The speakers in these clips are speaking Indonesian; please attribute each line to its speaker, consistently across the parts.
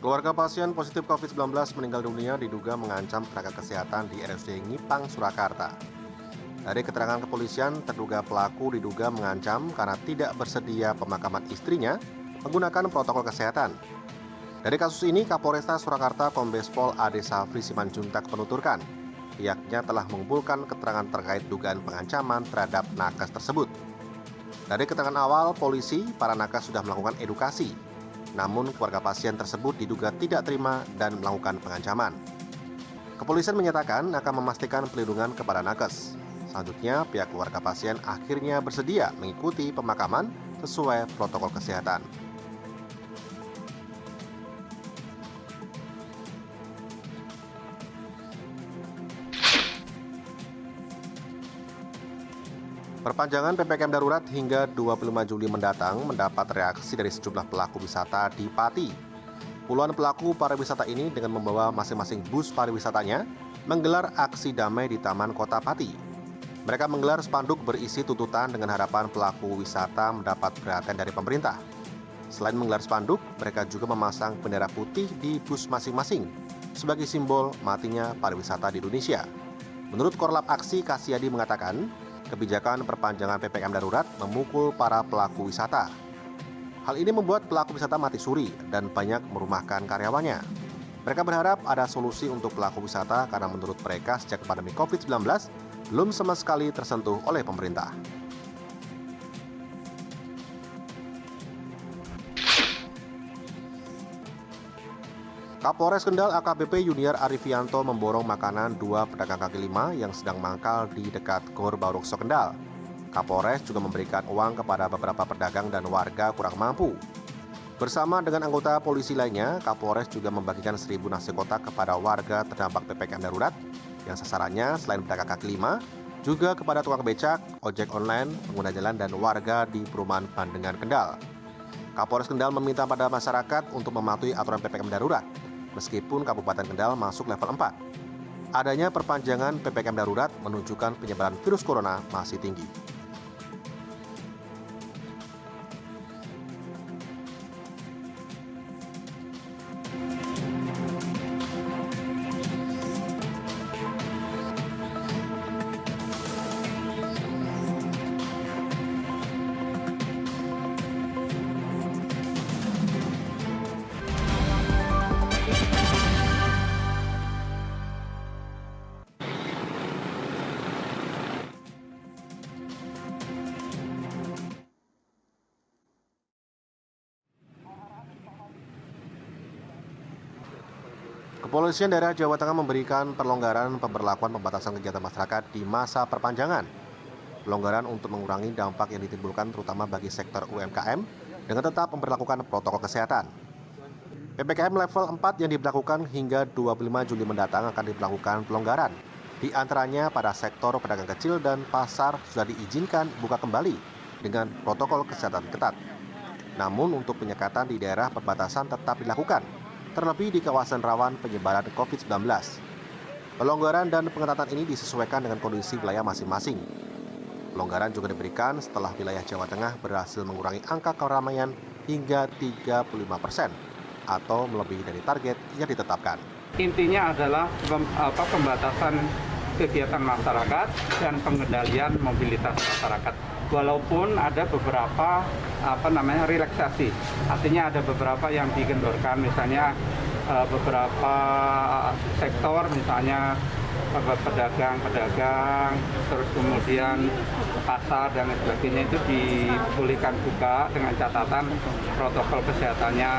Speaker 1: Keluarga pasien positif COVID-19 meninggal dunia diduga mengancam tenaga kesehatan di RSUD Ngipang, Surakarta. Dari keterangan kepolisian, terduga pelaku diduga mengancam karena tidak bersedia pemakaman istrinya menggunakan protokol kesehatan. Dari kasus ini, Kapolresta Surakarta Kombes Pol Ade Safri Simanjuntak menuturkan, pihaknya telah mengumpulkan keterangan terkait dugaan pengancaman terhadap nakes tersebut. Dari keterangan awal polisi, para nakes sudah melakukan edukasi. Namun keluarga pasien tersebut diduga tidak terima dan melakukan pengancaman. Kepolisian menyatakan akan memastikan pelindungan kepada nakes. Selanjutnya, pihak keluarga pasien akhirnya bersedia mengikuti pemakaman sesuai protokol kesehatan. Perpanjangan PPKM darurat hingga 25 Juli mendatang mendapat reaksi dari sejumlah pelaku wisata di Pati. Puluhan pelaku pariwisata ini dengan membawa masing-masing bus pariwisatanya menggelar aksi damai di Taman Kota Pati. Mereka menggelar spanduk berisi tuntutan dengan harapan pelaku wisata mendapat perhatian dari pemerintah. Selain menggelar spanduk, mereka juga memasang bendera putih di bus masing-masing sebagai simbol matinya pariwisata di Indonesia. Menurut Korlap Aksi, Kasyadi mengatakan, kebijakan perpanjangan PPKM darurat memukul para pelaku wisata. Hal ini membuat pelaku wisata mati suri dan banyak merumahkan karyawannya. Mereka berharap ada solusi untuk pelaku wisata karena menurut mereka sejak pandemi COVID-19 belum sama sekali tersentuh oleh pemerintah. Kapolres Kendal AKBP Junior Arifianto memborong makanan dua pedagang kaki lima yang sedang mangkal di dekat Gor Barukso Kendal. Kapolres juga memberikan uang kepada beberapa pedagang dan warga kurang mampu. Bersama dengan anggota polisi lainnya, Kapolres juga membagikan 1.000 nasi kotak kepada warga terdampak PPKM darurat yang sasarannya selain pedagang kaki lima, juga kepada tukang becak, ojek online, pengguna jalan, dan warga di perumahan Bandengan Kendal. Kapolres Kendal meminta pada masyarakat untuk mematuhi aturan PPKM darurat, meskipun Kabupaten Kendal masuk level 4. Adanya perpanjangan PPKM darurat menunjukkan penyebaran virus corona masih tinggi. Kepolisian daerah Jawa Tengah memberikan perlonggaran pemberlakuan pembatasan kegiatan masyarakat di masa perpanjangan. Pelonggaran untuk mengurangi dampak yang ditimbulkan terutama bagi sektor UMKM dengan tetap memperlakukan protokol kesehatan. PPKM level 4 yang diberlakukan hingga 25 Juli mendatang akan diberlakukan pelonggaran. Di antaranya pada sektor pedagang kecil dan pasar sudah diizinkan buka kembali dengan protokol kesehatan ketat. Namun untuk penyekatan di daerah perbatasan tetap dilakukan, terlebih di kawasan rawan penyebaran COVID-19. Pelonggaran dan pengetatan ini disesuaikan dengan kondisi wilayah masing-masing. Pelonggaran juga diberikan setelah wilayah Jawa Tengah berhasil mengurangi angka keramaian hingga 35% atau melebihi dari target yang ditetapkan.
Speaker 2: Intinya adalah pembatasan kegiatan masyarakat dan pengendalian mobilitas masyarakat. Walaupun ada beberapa relaksasi, artinya ada beberapa yang digendorkan, misalnya beberapa sektor, misalnya pedagang, terus kemudian pasar dan sebagainya itu dibolehkan buka dengan catatan protokol kesehatannya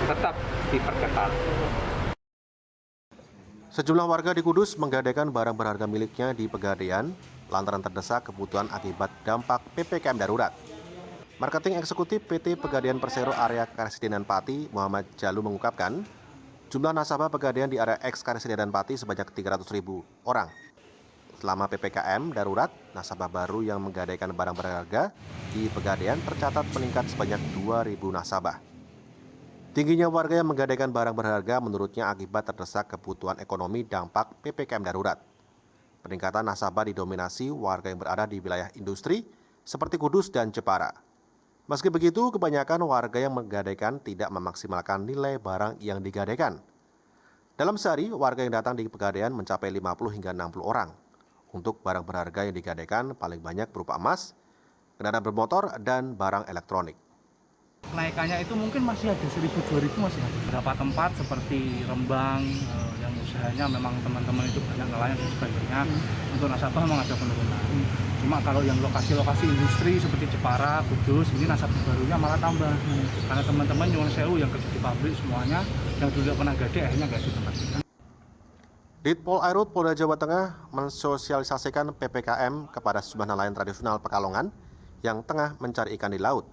Speaker 2: tetap diperketat.
Speaker 1: Sejumlah warga di Kudus menggadaikan barang berharga miliknya di Pegadaian lantaran terdesak kebutuhan akibat dampak PPKM darurat. Marketing Eksekutif PT Pegadaian Persero Area Karesidenan Pati, Muhammad Jalu mengungkapkan, jumlah nasabah Pegadaian di area Eks Karesidenan Pati sebanyak 300.000 orang. Selama PPKM darurat, nasabah baru yang menggadaikan barang berharga di Pegadaian tercatat meningkat sebanyak 2.000 nasabah. Tingginya warga yang menggadaikan barang berharga menurutnya akibat terdesak kebutuhan ekonomi dampak PPKM darurat. Peningkatan nasabah didominasi warga yang berada di wilayah industri seperti Kudus dan Jepara. Meski begitu, kebanyakan warga yang menggadaikan tidak memaksimalkan nilai barang yang digadaikan. Dalam sehari, warga yang datang di Pegadaian mencapai 50 hingga 60 orang. Untuk barang berharga yang digadaikan paling banyak berupa emas, kendaraan bermotor, dan barang elektronik.
Speaker 3: Kenaikannya itu mungkin masih ada 1.000-2.000 masih ada. Beberapa tempat seperti Rembang yang usahanya memang teman-teman itu banyak nelayan dan sebagainya, untuk nasabah memang ada penurunan. Cuma kalau yang lokasi-lokasi industri seperti Jepara, Kudus, ini nasabah barunya malah tambah. Karena teman-teman nyuwun sewu yang kerja di pabrik semuanya, yang dulu pernah gade akhirnya nggak di tempat kita.
Speaker 1: Ditpol Airut Polda Jawa Tengah mensosialisasikan PPKM kepada sejumlah nelayan tradisional Pekalongan yang tengah mencari ikan di laut.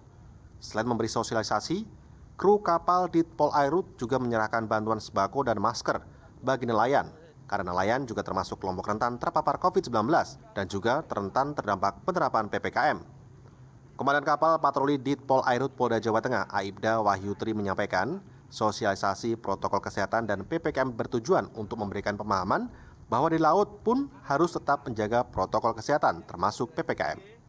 Speaker 1: Selain memberi sosialisasi, kru kapal Ditpol Airut juga menyerahkan bantuan sembako dan masker bagi nelayan, karena nelayan juga termasuk kelompok rentan terpapar COVID-19 dan juga rentan terdampak penerapan PPKM. Komandan kapal patroli Ditpol Airut Polda Jawa Tengah, Aibda Wahyutri menyampaikan, sosialisasi protokol kesehatan dan PPKM bertujuan untuk memberikan pemahaman bahwa di laut pun harus tetap menjaga protokol kesehatan termasuk PPKM.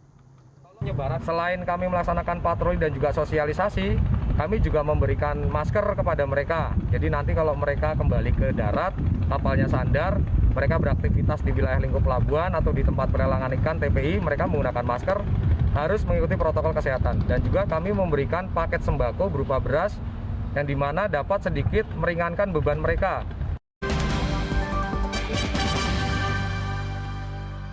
Speaker 4: Selain kami melaksanakan patroli dan juga sosialisasi, kami juga memberikan masker kepada mereka. Jadi nanti kalau mereka kembali ke darat, kapalnya sandar, mereka beraktivitas di wilayah lingkup pelabuhan atau di tempat pelelangan ikan TPI, mereka menggunakan masker, harus mengikuti protokol kesehatan. Dan juga kami memberikan paket sembako berupa beras yang dimana dapat sedikit meringankan beban mereka